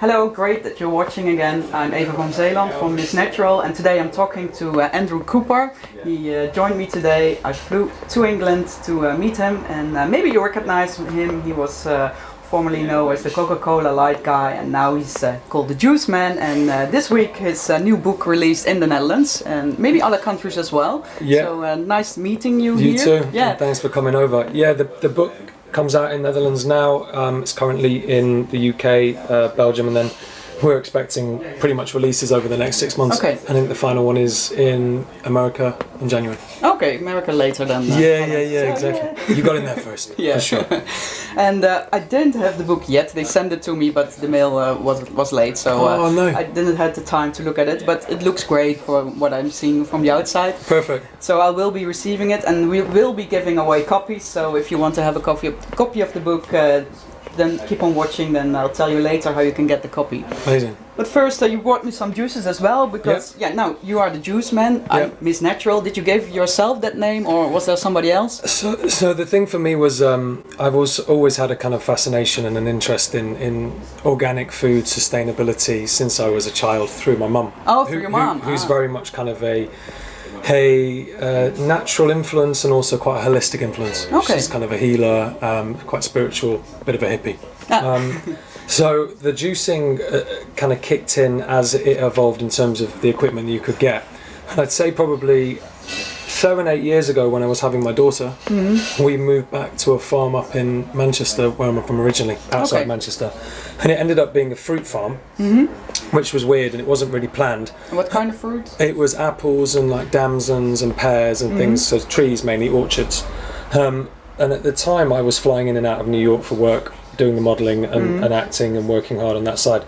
Hello, great that you're watching again. I'm Eva van Zeeland from Miss Natural, and today I'm talking to Andrew Cooper. He joined me today. I flew to England to meet him, and maybe you recognize him. He was formerly known as the Coca-Cola Light guy, and now he's called the Juiceman. And this week his new book released in the Netherlands and maybe other countries as well. Yeah. So nice meeting you You here. too. Yeah. And thanks for coming over. Yeah, the book comes out in Netherlands now. It's currently in the UK, Belgium, and then we're expecting pretty much releases over the next 6 months. Okay. I think the final one is in America in January. Okay, America later than. Yeah, exactly. You got in there first, Yeah, for sure. And I didn't have the book yet. They sent it to me, but the mail was late, so No. I didn't have the time to look at it. But it looks great for what I'm seeing from the outside. Perfect. So I will be receiving it, and we will be giving away copies. So if you want to have a copy of the book, then keep on watching. Then I'll tell you later how you can get the copy. Amazing. But first, you brought me some juices as well, because now you are the Juiceman. I'm Miss Natural. Did you give yourself that name, or was there somebody else? So the thing for me was I've always had a kind of fascination and an interest in organic food sustainability since I was a child through my mum. Oh, through your mum. Who's very much kind of a natural influence and also quite a holistic influence. Okay. She's kind of a healer, quite spiritual, bit of a hippie. So the juicing kind of kicked in as it evolved in terms of the equipment that you could get. And I'd say probably 7-8 years ago, when I was having my daughter, we moved back to a farm up in Manchester, where I'm from originally, outside Manchester. And it ended up being a fruit farm, which was weird and it wasn't really planned. And what kind of fruit? It was apples and like damsons and pears and things, so trees, mainly orchards. And at the time I was flying in and out of New York for work, doing the modelling and acting and working hard on that side.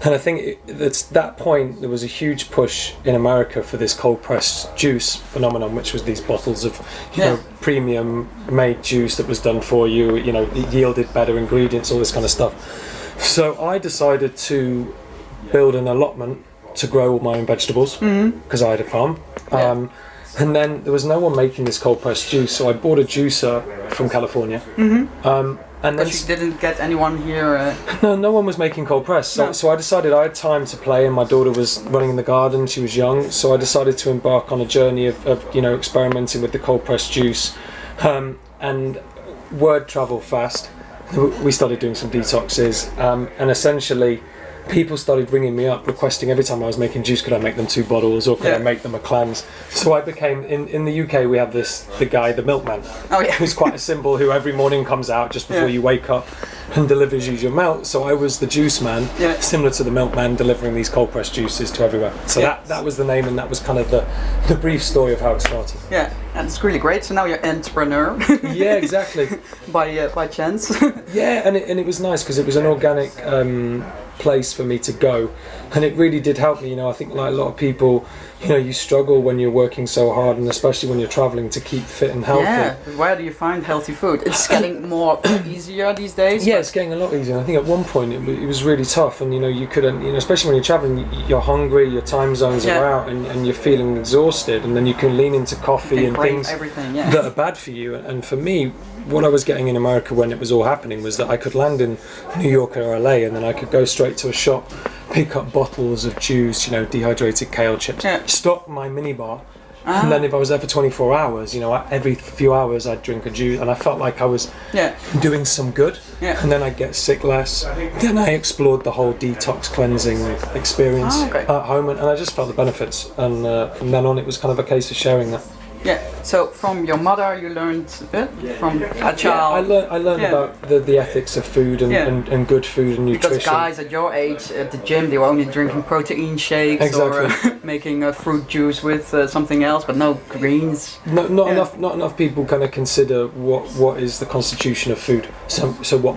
And I think at that point there was a huge push in America for this cold pressed juice phenomenon, which was these bottles of you know, premium made juice that was done for you, you know, it yielded better ingredients, all this kind of stuff. So I decided to build an allotment to grow all my own vegetables, because I had a farm. And then there was no one making this cold pressed juice, so I bought a juicer from California. And then But you didn't get anyone here. no one was making cold press. So I decided I had time to play, and my daughter was running in the garden. She was young, so I decided to embark on a journey of you know, experimenting with the cold pressed juice. And word travelled fast. We started doing some detoxes, and essentially people started ringing me up requesting every time I was making juice, could I make them 2 bottles or could I make them a cleanse. So I became, in the UK we have the guy, the milkman, who's quite a symbol, who every morning comes out just before you wake up and delivers you your milk. So I was the juice man, similar to the milkman, delivering these cold pressed juices to everywhere. So that was the name, and that was kind of the brief story of how it started. Yeah, and it's really great. So now you're an entrepreneur. Yeah, exactly. by chance. Yeah, and it was nice because it was an organic place for me to go, and it really did help me. You know, I think like a lot of people, you know, you struggle when you're working so hard, and especially when you're traveling, to keep fit and healthy. Yeah, but where do you find healthy food? It's getting more easier these days. Yeah, it's getting a lot easier. I think at one point it was really tough, and you know, you couldn't, you know, especially when you're traveling, you're hungry, your time zones are out, and you're feeling exhausted, and then you can lean into coffee and things that are bad for you. And for me, what I was getting in America when it was all happening was that I could land in New York or LA, and then I could go straight to a shop, pick up bottles of juice, you know, dehydrated kale chips, stock my minibar, and then if I was there for 24 hours, you know, every few hours I'd drink a juice, and I felt like I was doing some good, and then I'd get sick less. Then I explored the whole detox cleansing experience at home, and I just felt the benefits, and from then on it was kind of a case of sharing that. Yeah, so from your mother you learned from a child. Yeah, I learned about the ethics of food and good food and nutrition. Because guys at your age at the gym, they were only drinking protein shakes or making a fruit juice with something else, but no greens. Not enough people kind of consider what is the constitution of food. So what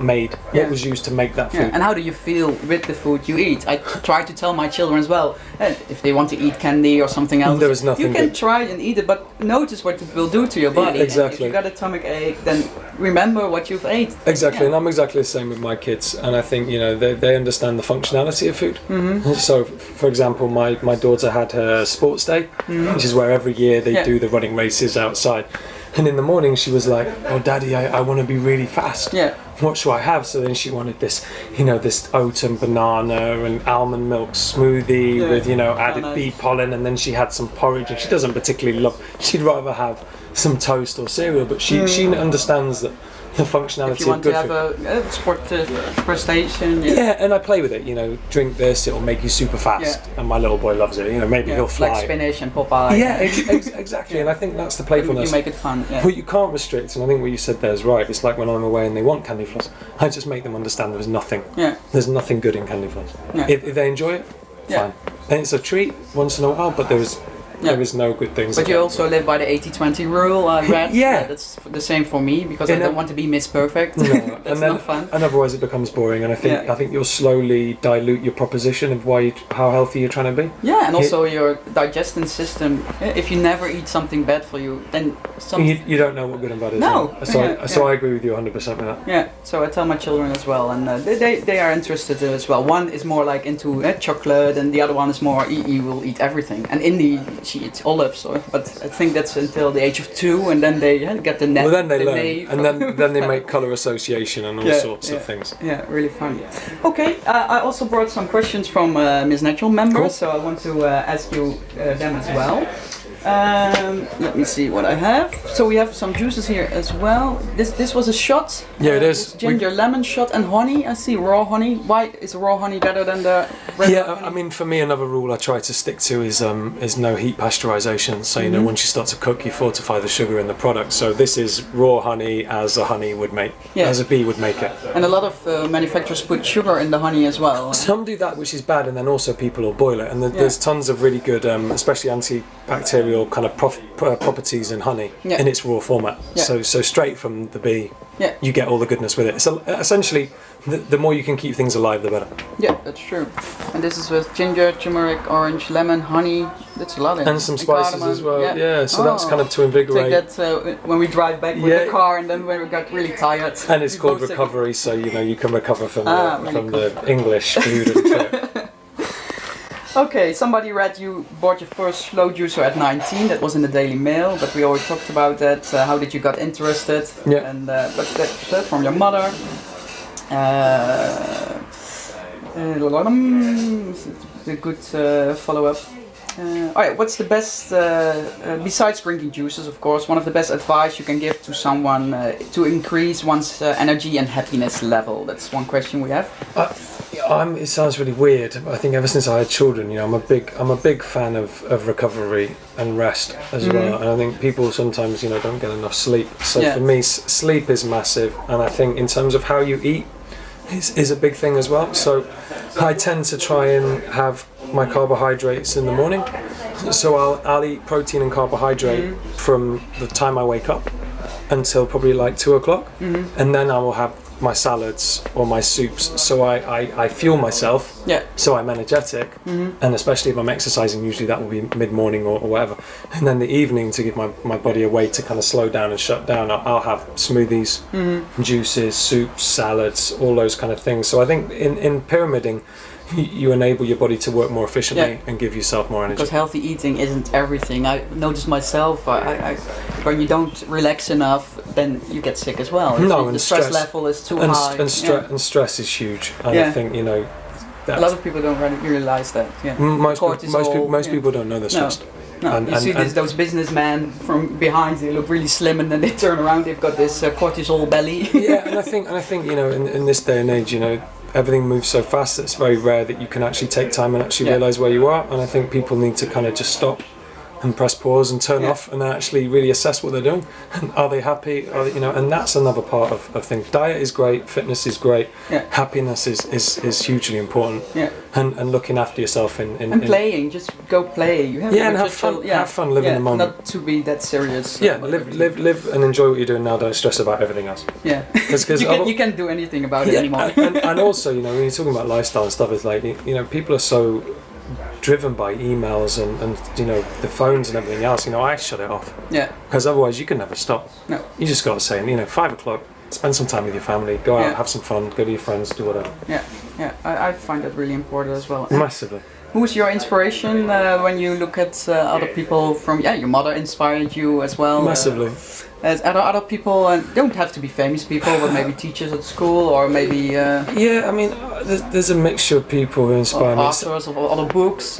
was used to make that food. Yeah. And how do you feel with the food you eat? I try to tell my children as well, if they want to eat candy or something else, there was nothing. You can try and eat it, but notice what it will do to your body. Exactly. If you got a stomach ache, then remember what you've ate. Exactly, and I'm exactly the same with my kids, and I think, you know, they understand the functionality of food. So, for example, my daughter had her sports day, which is where every year they do the running races outside. And in the morning she was like, "Oh, Daddy, I want to be really fast." what should I have? So then she wanted this, this oat and banana and almond milk smoothie with, added bee pollen, and then she had some porridge, and she doesn't particularly love, she'd rather have some toast or cereal, but she understands that the functionality if you want of good to have a sport station. Yeah, and I play with it, drink this, it'll make you super fast, and my little boy loves it, maybe he'll fly. Like spinach and Popeye. Yeah, exactly, and I think that's the playfulness. You make it fun, Well, you can't restrict, and I think what you said there is right. It's like when I'm away and they want candy floss, I just make them understand there's nothing good in candy floss. Yeah. If they enjoy it, fine. And it's a treat once in a while, but there is no good things. But you also live by the 80-20 rule, I read. That's the same for me, because I don't want to be Miss Perfect. No. That's not fun. And otherwise it becomes boring, and I think you'll slowly dilute your proposition of how healthy you're trying to be. Yeah, and also your digestion system. If you never eat something bad for you, then you don't know what good and bad is. No. So I agree with you 100% with that. Yeah, so I tell my children as well, and they are interested as well. One is more like into chocolate, and the other one is more, he will eat everything. And Indy, she eats olives, but I think that's until the age of 2, and then they get the net. Well, then they learn, and then they make colour association and all sorts of things. Yeah, really fun. Okay, I also brought some questions from Miss Natural members, so I want to ask you them as well. Let me see what I have. So we have some juices here as well. This was a shot. Yeah, it is. Ginger lemon shot and honey. I see raw honey. Why is raw honey better than the regular honey? I mean, for me, another rule I try to stick to is no heat pasteurization. So once you start to cook, you fortify the sugar in the product. So this is raw honey as a honey would make, as a bee would make it. And a lot of manufacturers put sugar in the honey as well. Some do that, which is bad, and then also people will boil it. And there's tons of really good, especially antibacterial kind of properties in honey in its raw format. So straight from the bee, you get all the goodness with it. So essentially, the more you can keep things alive, the better. Yeah, that's true. And this is with ginger, turmeric, orange, lemon, honey. That's a lot. And some spices cardamom as well. Yeah, so that's kind of to invigorate. Take that when we drive back with the car, and then when we got really tired. And it's called recovery, so you can recover from the English food and trip. Okay, somebody read you bought your first slow juicer at 19. That was in the Daily Mail, but we already talked about that. How did you got interested? Yeah. And but that's from your mother. A good follow-up. Alright, what's the best, besides drinking juices, of course, one of the best advice you can give to someone to increase one's energy and happiness level? That's one question we have. It sounds really weird. I think ever since I had children, I'm a big fan of recovery and rest as well. And I think people sometimes, don't get enough sleep. So for me, sleep is massive. And I think in terms of how you eat is a big thing as well. So I tend to try and have my carbohydrates in the morning. So I'll eat protein and carbohydrate from the time I wake up until probably like 2 o'clock. And then I will have my salads or my soups, so I fuel myself, so I'm energetic, and especially if I'm exercising, usually that will be mid-morning or whatever, and then the evening, to give my body a way to kind of slow down and shut down, I'll have smoothies, juices, soups, salads, all those kind of things. So I think in pyramiding, you enable your body to work more efficiently and give yourself more energy. Because healthy eating isn't everything. I noticed myself, when you don't relax enough, then you get sick as well. The stress level is too high. And stress is huge. And I think, a lot of people don't really realize that. Yeah. Most people don't know they're stressed. No, you see those businessmen from behind, they look really slim, and then they turn around, they've got this cortisol belly. And I think in this day and age, everything moves so fast that it's very rare that you can actually take time and actually realise where you are. And I think people need to kind of just stop and press pause and turn off and actually really assess what they're doing. And are they happy? And that's another part of things. Diet is great, fitness is great, happiness is hugely important. And looking after yourself and playing, just go play. You have and have fun. Have fun, live in the moment. Not to be that serious. Live and enjoy what you're doing now. Don't stress about everything else. Yeah, because you can't do anything about it anymore. and also, when you're talking about lifestyle and stuff, it's like people are so driven by emails and the phones and everything else. I shut it off. Because otherwise you can never stop. No. You just got to say, 5 o'clock, spend some time with your family, go out, have some fun, go to your friends, do whatever. Yeah. Yeah, I find that really important as well. Massively. Who's your inspiration when you look at other people from, your mother inspired you as well? Massively. As other people, don't have to be famous people, but maybe teachers at school or maybe... yeah, I mean, there's a mixture of people who inspire me. Authors of other books.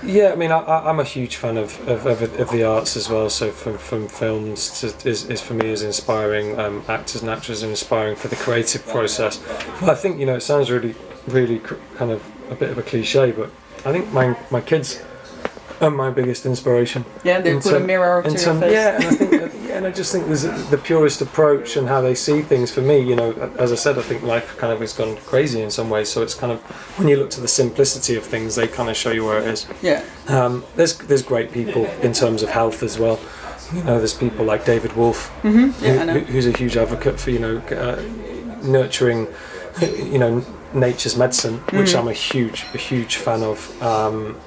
Yeah, I mean, I'm a huge fan of the arts as well. So from films is for me is inspiring. Actors and actresses are inspiring for the creative process. But I think it sounds really kind of a bit of a cliche, but I think my kids are my biggest inspiration. Yeah, they put a mirror to your face. Yeah, and I think and I just think there's the purest approach and how they see things. For me, as I said, I think life kind of has gone crazy in some ways. So it's kind of when you look to the simplicity of things, they kind of show you where it is. Yeah. There's great people in terms of health as well. There's people like David Wolfe, who's a huge advocate for nurturing, nature's medicine, which I'm a huge fan of.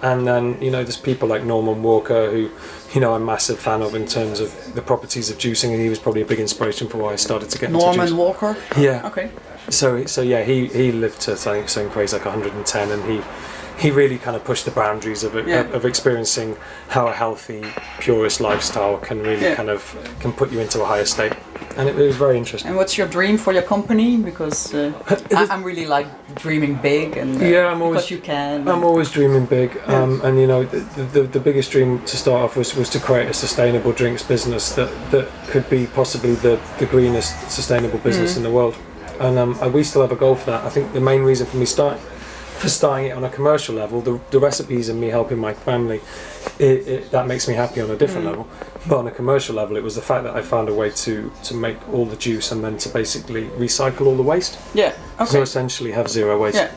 And then there's people like Norman Walker, who I'm a massive fan of in terms of the properties of juicing, and he was probably a big inspiration for why I started to get into juicing. Norman Walker. Yeah. Okay. So yeah, he lived to I think something crazy like 110, and he really kind of pushed the boundaries of experiencing how a healthy, purist lifestyle can really can put you into a higher state. And it was very interesting. And what's your dream for your company? Because I'm really like dreaming big, and because you can. I'm always dreaming big, and the biggest dream to start off was to create a sustainable drinks business that could be possibly the greenest sustainable business in the world. And we still have a goal for that. I think the main reason for me starting it on a commercial level, the recipes and me helping my family, that makes me happy on a different level. But on a commercial level, it was the fact that I found a way to make all the juice and then to basically recycle all the waste. Yeah. Okay. So essentially have zero waste. Yeah.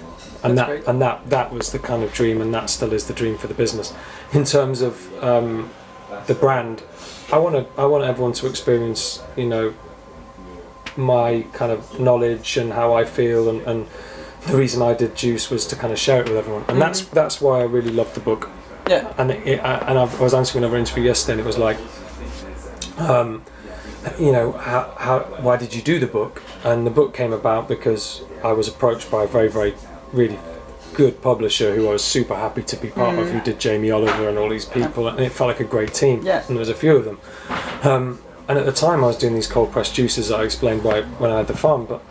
And that was the kind of dream, and that still is the dream for the business. In terms of the brand, I want everyone to experience, my kind of knowledge and how I feel, and the reason I did Juice was to kind of share it with everyone, and that's why I really loved the book. Yeah. And I was answering another interview yesterday, and it was like, why did you do the book? And the book came about because I was approached by a very, very, really good publisher who I was super happy to be part of, who did Jamie Oliver and all these people, and it felt like a great team. Yeah. And there was a few of them. And at the time I was doing these cold pressed juices that I explained when I had the farm, but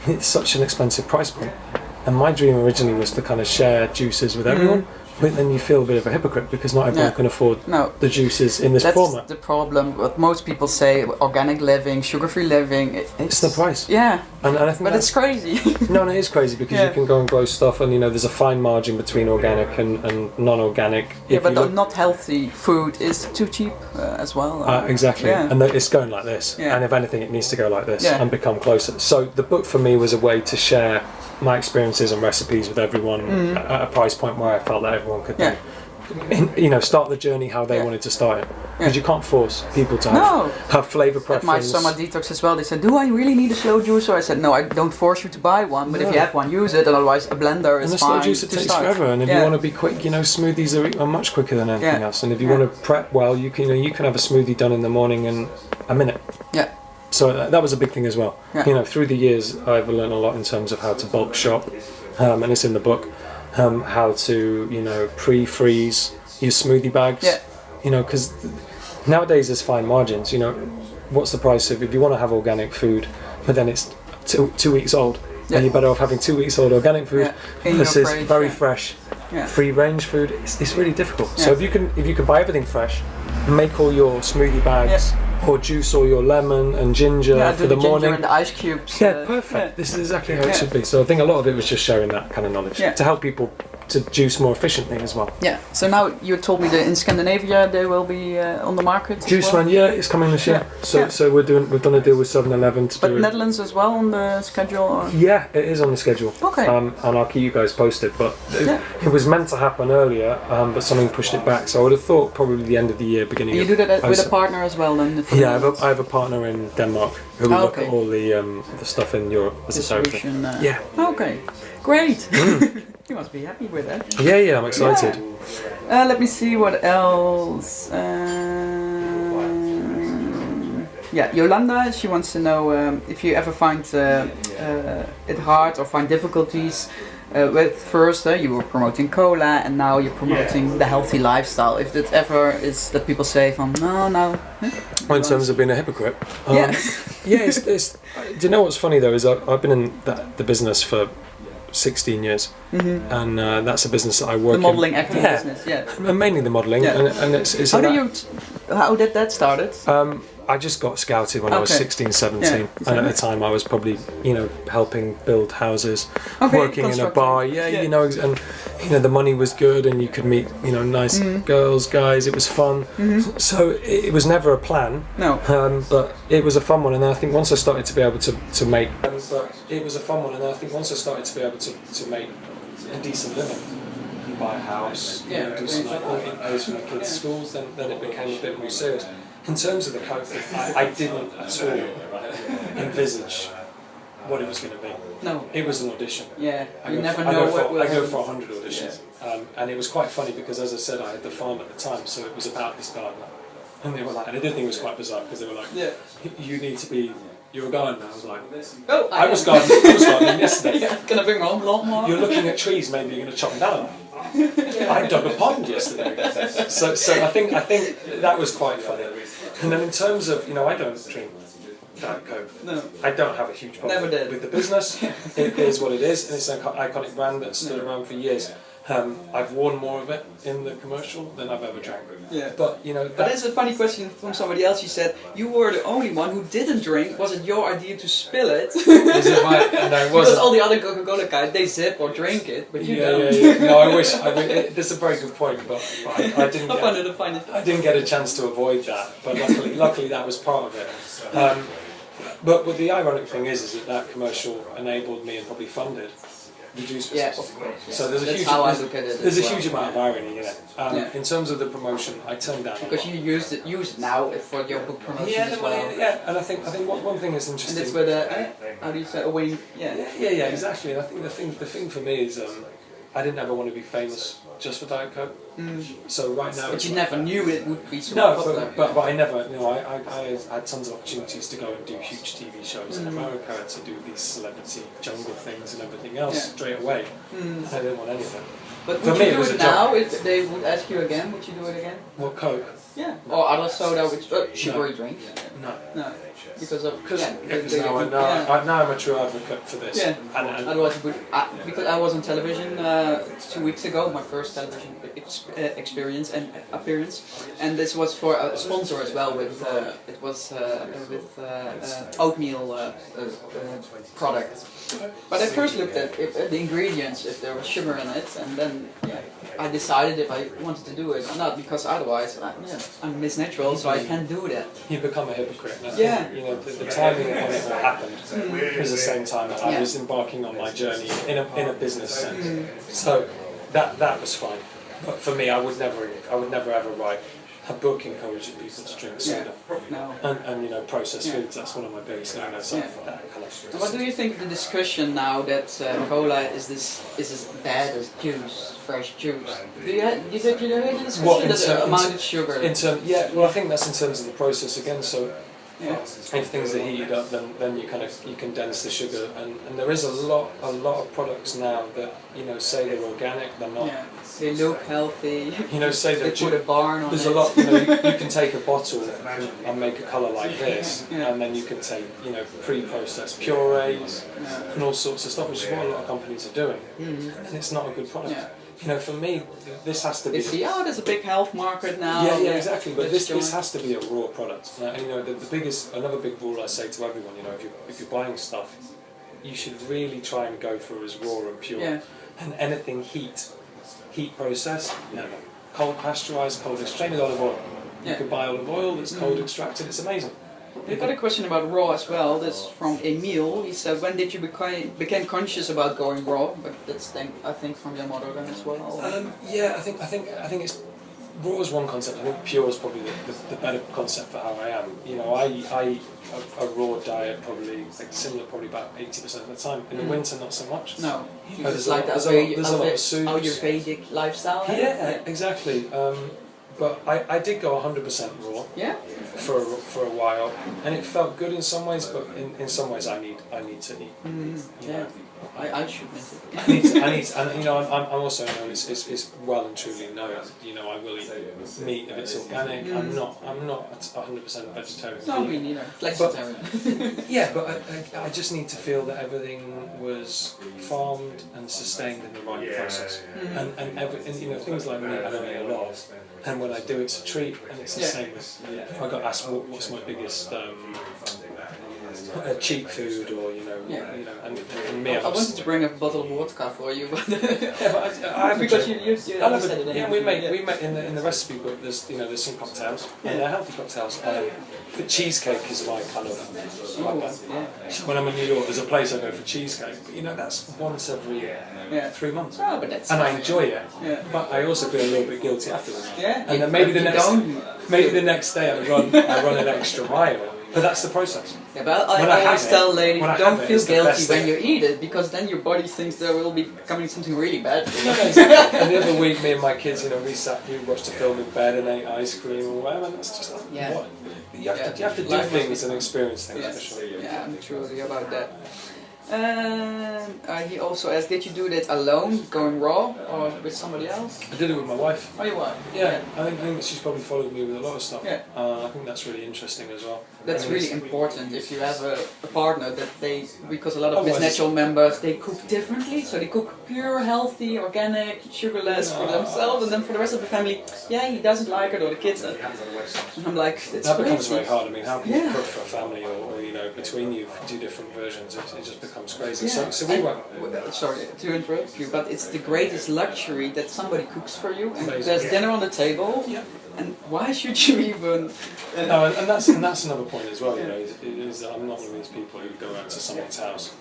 it's such an expensive price point. And my dream originally was to kind of share juices with everyone, but then you feel a bit of a hypocrite because not everyone can afford the juices in this format. That's the problem. What most people say, organic living, sugar-free living, it's the price. Yeah. And I think it's crazy. No, it is crazy because you can go and grow stuff, and there's a fine margin between organic and non-organic. Yeah, but not healthy food is too cheap as well. Exactly. Yeah. And it's going like this. Yeah. And if anything, it needs to go like this and become closer. So the book for me was a way to share my experiences and recipes with everyone at a price point where I felt that everyone could start the journey how they wanted to start it. Because you can't force people to have flavour preference. At my summer detox as well, they said, do I really need a slow juicer? I said, no, I don't force you to buy one, but if you have one, use it, and otherwise a blender is fine. And a slow juicer takes forever, and if you want to be quick, smoothies are much quicker than anything else. And if you want to prep well, you can have a smoothie done in the morning in a minute. Yeah. So that was a big thing as well. Yeah. Through the years, I've learned a lot in terms of how to bulk shop, and it's in the book. How to pre-freeze your smoothie bags. Yeah. Because nowadays there's fine margins. What's the price of if you want to have organic food, but then it's 2 weeks old, and you're better off having 2 weeks old organic food versus very fresh, free-range food. It's really difficult. Yeah. So if you can buy everything fresh, make all your smoothie bags. Yeah. Or juice all your lemon and ginger for the morning. And the ice cubes. Yeah, perfect. Yeah. This is exactly how it should be. So I think a lot of it was just sharing that kind of knowledge to help people to juice more efficiently as well. Yeah. So now you told me that in Scandinavia they will be on the market. Juiceman, it's coming this year. So we've done a deal with 7-Eleven to do it. But Netherlands as well on the schedule. Or? Yeah, it is on the schedule. Okay. And I'll keep you guys posted. But it was meant to happen earlier, but something pushed it back. So I would have thought probably the end of the year, beginning. You do that with a partner as well, then. Yeah, I have a partner in Denmark who will look at all the stuff in Europe as a service. Okay, great. You must be happy with that. Yeah, I'm excited. Let me see what else. Yeah, Yolanda, she wants to know if you ever find it hard or find difficulties with first you were promoting cola and now you're promoting the healthy lifestyle. If that ever is that people say from no. Well, in terms of being a hypocrite. Yeah. Yeah, it's, do you know what's funny though is I've been in the business for 16 years, and that's a business that I work in. The modelling acting business, yeah. And mainly the modelling, and it's how did that started? I just got scouted when I was 16, 17, and at the time I was probably, helping build houses, working in a bar, and the money was good, and you could meet, nice girls, guys. It was fun, so it was never a plan. No, but it was a fun one, and I think once I started to be able to make, to make a decent living, and buy a house, do some pays for my kids' schools, then it became a bit more serious. In terms of the coke thing, I didn't at all envisage what it was going to be. No. It was an audition. Yeah, I go for 100 auditions. Yeah. And it was quite funny because, as I said, I had the farm at the time, so it was about this gardener. And they were like, and I did think it was quite bizarre because they were like, you need to be, you're a gardener. I was like, I was gardening yesterday. Can I bring my own lawnmower? You're looking at trees, maybe you're going to chop them down. I dug a pond yesterday, so I think that was quite funny. And then in terms of I don't drink Diet Coke. No. I don't have a huge problem with the business. It is what it is, and it's an iconic brand that's stood around for years. I've worn more of it in the commercial than I've ever drank. Yeah. But But it's a funny question from somebody else. You said you were the only one who didn't drink. Was it your idea to spill it? Is it my? No, it wasn't. Because all the other Coca-Cola guys, they sip or drink it, but you don't. Yeah. No, I wish. That's a very good point, but I didn't. I didn't get a chance to avoid that, but luckily that was part of it. But the ironic thing is that commercial enabled me and probably funded the juice business. Yeah, of course. So there's a huge amount of irony in it. In terms of the promotion, I turned down because you use it now for your book promotion as well. Yeah, and I think one thing is interesting. And it's with how do you say, a wing? Yeah, exactly. And I think the thing for me is I didn't ever want to be famous just for Diet Coke. So right now, but you never knew it would be so popular. But I never, I had tons of opportunities to go and do huge TV shows in America, to do these celebrity jungle things and everything else straight away. I didn't want any of them. But would you do it now if they would ask you again? Would you do it again? What, Coke? Yeah. Or other soda, which sugary drinks? No. Because now I'm a true advocate for this. Yeah. Otherwise, because I was on television 2 weeks ago, my first television experience and appearance, and this was for a sponsor as well. With oatmeal products. But I first looked at the ingredients, if there was sugar in it, and then I decided if I wanted to do it or not, because otherwise I'm Miss Natural, so I can't do that. You become a hypocrite. The timing when it all happened was the same time that I was embarking on my journey in a business sense. So that was fine. But for me, I would never ever write a book encouraging people to drink soda and processed foods. That's one of my biggest no-nos. What do you think of the discussion now that cola is as bad as juice, fresh juice? Do you hear the discussion the amount of sugar? Well, I think that's in terms of the process again. So if things are heated up, then you condense the sugar, and there is a lot of products now that say they're organic, they're not. Yeah. They look healthy. Say they put a barn on there's it. A lot. You can take a bottle and make a colour like this, and then you can take pre-processed purees and all sorts of stuff, which is what a lot of companies are doing, and it's not a good product. For me, this has to be. There's a big health market now. Yeah, exactly. But this has to be a raw product. Another big rule I say to everyone, if you're buying stuff, you should really try and go for as raw and pure. Yeah. And anything heat processed, cold pasteurised, cold extracted olive oil. You can buy olive oil that's cold extracted. It's amazing. We've got a question about raw as well. That's from Emil. He said, when did you became conscious about going raw? But that's I think from your mother then as well. I think it's raw is one concept. I think pure is probably the better concept for how I am. I a raw diet probably similar probably about 80% of the time. In the winter, not so much. No, there's a lot of soup. Ayurvedic lifestyle. Yeah, exactly. but I did go 100% raw. Yeah. For a while, and it felt good in some ways, but in some ways I need to eat. Yeah. I should miss it. I need, and you know, I'm also known. It's well and truly known. You know, I will eat meat if it's organic. I'm not 100% vegetarian. No, me neither. Flexitarian. Yeah, but I just need to feel that everything was farmed and sustained in the right process. And you know, things like meat I don't eat a lot, and when I do, it's a treat, and it's the same as if I got asked what's my biggest cheap food, or you know, and me. I wanted to bring a bottle of vodka for you, but I because you said it. Yeah, we make in the recipe book. There's some cocktails, and they're healthy cocktails. The cheesecake is my kind of when I'm in New York, there's a place I go for cheesecake, but you know that's once every 3 months. Oh, but that's and I enjoy it. Yeah. But I also feel a little bit guilty afterwards. Yeah. And then maybe the next day I run an extra mile. But that's the process. Yeah, but I always tell ladies, don't feel guilty when you eat it, because then your body thinks there will be coming something really bad. Exactly. And the other week, me and my kids, we watched a film in bed and ate ice cream or whatever, and that's just like, what? You have to do things and experience things, for sure. Yeah, I'm truly about that. He also asked, did you do that alone, going raw, or with somebody else? I did it with my wife. Oh, your wife? Yeah, I think that she's probably followed me with a lot of stuff. Yeah. I think that's really interesting as well. That's really important if you have a partner that because a lot of Miss Natural members, they cook differently, so they cook pure, healthy, organic, sugarless for themselves, and then for the rest of the family, he doesn't like it, or the kids. And I'm like, that becomes very hard. I mean, how can you cook for a family, or you know, between you do different versions? It just becomes crazy. Yeah. So we went. Sorry to interrupt you, but it's the greatest luxury that somebody cooks for you, and there's dinner on the table. Yeah. And why should you even? No, and that's another point as well. You know, is that I'm not one of these people who go out to someone's house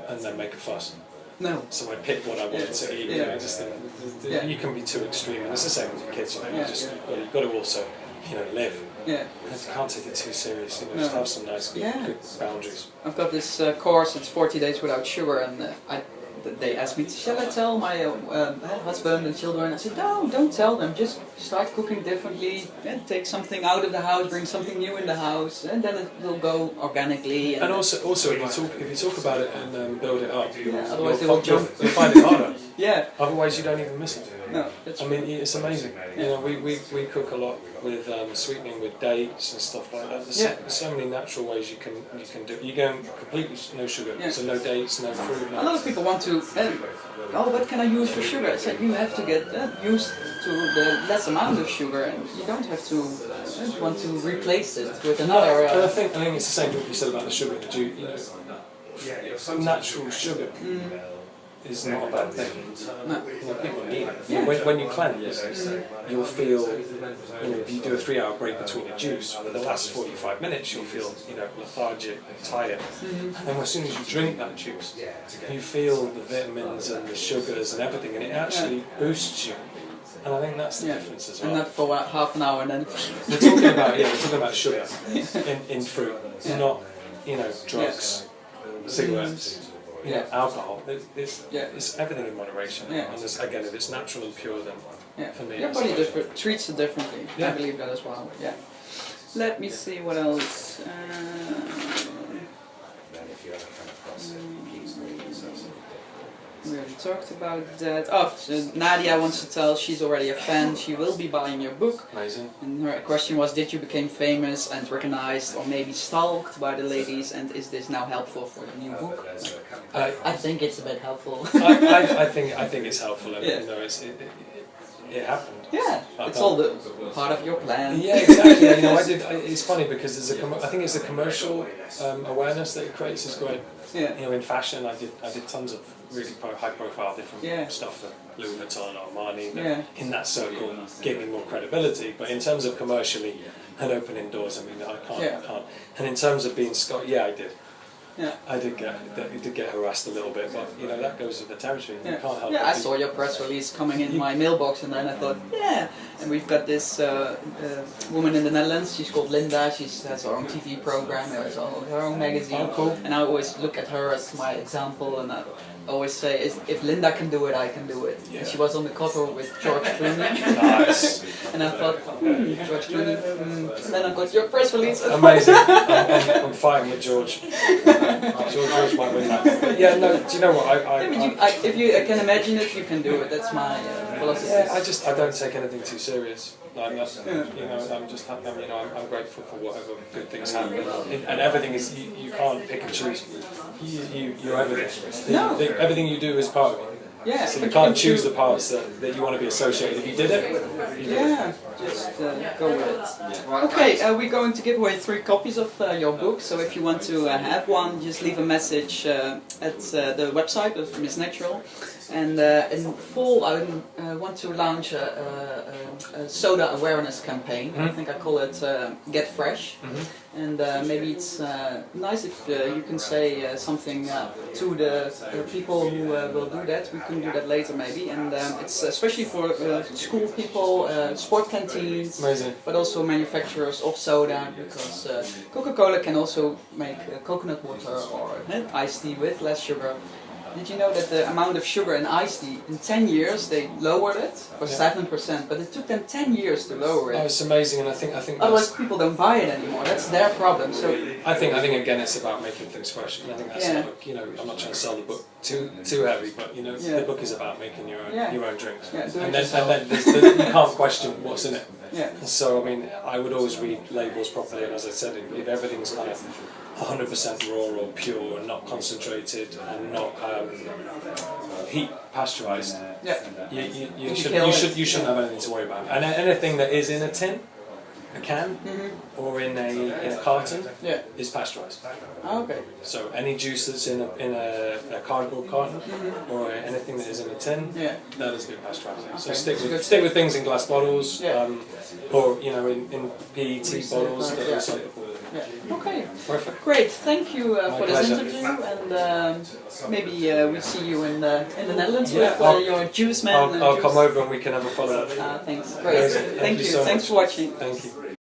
and then make a fuss. No. So I pick what I want to eat. You know, I just think you can be too extreme, and it's the same with your kids. You know, you've got to also, live. Yeah. You can't take it too serious. Just have some nice, good boundaries. I've got this course. It's 40 days without sugar, and they asked me, shall I tell my husband and children? I said, no, don't tell them. Just start cooking differently, and take something out of the house, bring something new in the house, and then it will go organically. And also, if you talk about it and build it up, otherwise you'll find it harder. Yeah. Otherwise, you don't even miss it. No, that's I mean, it's amazing. You know, we cook a lot with sweetening with dates and stuff like that. There's so many natural ways you can do it. You go completely no sugar, so no dates, no fruit. A lot of people want to. What can I use for sugar? I said you have to get used to the less amount of sugar, and you don't have to want to replace it with another. And I think it's the same thing you said about the sugar. Natural sugar. Is not a bad thing. No. People need it. Yeah. When you cleanse, you'll feel, if you do a 3-hour break between a juice, for the last 45 minutes you'll feel, lethargic, tired. And as soon as you drink that juice, you feel the vitamins and the sugars and everything, and it actually boosts you. And I think that's the difference as well. And not for half an hour and then... We're talking about sugar in fruit, not, drugs, cigarettes. Alcohol. It's everything in moderation. And again, if it's natural and pure, then for me, your body treats it differently. I believe that as well. Yeah. Let me see what else. We already talked about that. So Nadia wants to tell she's already a fan. She will be buying your book. Amazing. And her question was, did you become famous and recognized, or maybe stalked by the ladies? And is this now helpful for the new book? I think it's a bit helpful. I think it's helpful. And, it happened. Yeah, it's all the part of your plan. Yeah, exactly. It's funny because I think it's the commercial awareness that it creates is great. Yeah. In fashion, I did tons of really high-profile different stuff for Louis Vuitton or Armani. But in that circle, gave me more credibility. But in terms of commercially and opening doors, I can't. And in terms of being I did. Yeah. I did get harassed a little bit, but that goes with the territory. You can't help it. I saw your press release coming in my mailbox, and then I thought, And we've got this woman in the Netherlands. She's called Linda. She has her own TV program. Has her own magazine. Oh, cool. And I always look at her as my example. And always say, if Linda can do it, I can do it. And she was on the cover with George Clooney. Nice. And I thought, George Clooney. And then I got your press release. Amazing. I'm fighting with George. George might win that. But yeah, no. Do you know what? If you can imagine it, you can do it. That's my philosophy. Yeah, I don't take anything too serious. Like that, you know, I'm just happy. You know, I'm grateful for whatever good things happen, and everything is you can't pick and choose. You're everything. No. Everything you do is part of you. Yeah. So you can't choose the parts that you want to be associated. If you did it, you did it. Just go with it. Okay, we're going to give away 3 copies of your book. So if you want to have one, just leave a message at the website of Miss Natural. And in fall, I want to launch a soda awareness campaign. I think I call it Get Fresh. And maybe it's nice if you can say something to the people who will do that. We can do that later maybe. And it's especially for school people, sport canteens, Amazing. but also manufacturers of soda, because Coca-Cola can also make coconut water or iced tea with less sugar. Did you know that the amount of sugar in iced tea, in 10 years they lowered it for 7%, but it took them 10 years to lower it. Oh, it's amazing, and I think otherwise people don't buy it anymore. That's their problem. So I think again it's about making things fresh, and I think that's you know, I'm not trying to sell the book too heavy, but you know, the book is about making your own drinks, and then you can't question what's in it. So I mean, I would always read labels properly, and as I said, if everything's kind of 100% raw or pure and not concentrated and not heat pasteurized, you shouldn't have anything to worry about. And anything that is in a tin, a can, or in a carton is pasteurized. Okay. So any juice that's in a cardboard carton or anything that is in a tin, that has been pasteurized. So stick with things in glass bottles, or you know, in PET bottles that are recyclable. Okay. Perfect. Great. Thank you for this pleasure. interview, and maybe we see you in the Netherlands with your Juiceman. I'll come over and we can have a follow-up. Thanks. Great. Thank you. So Thanks much. for watching. Thank you.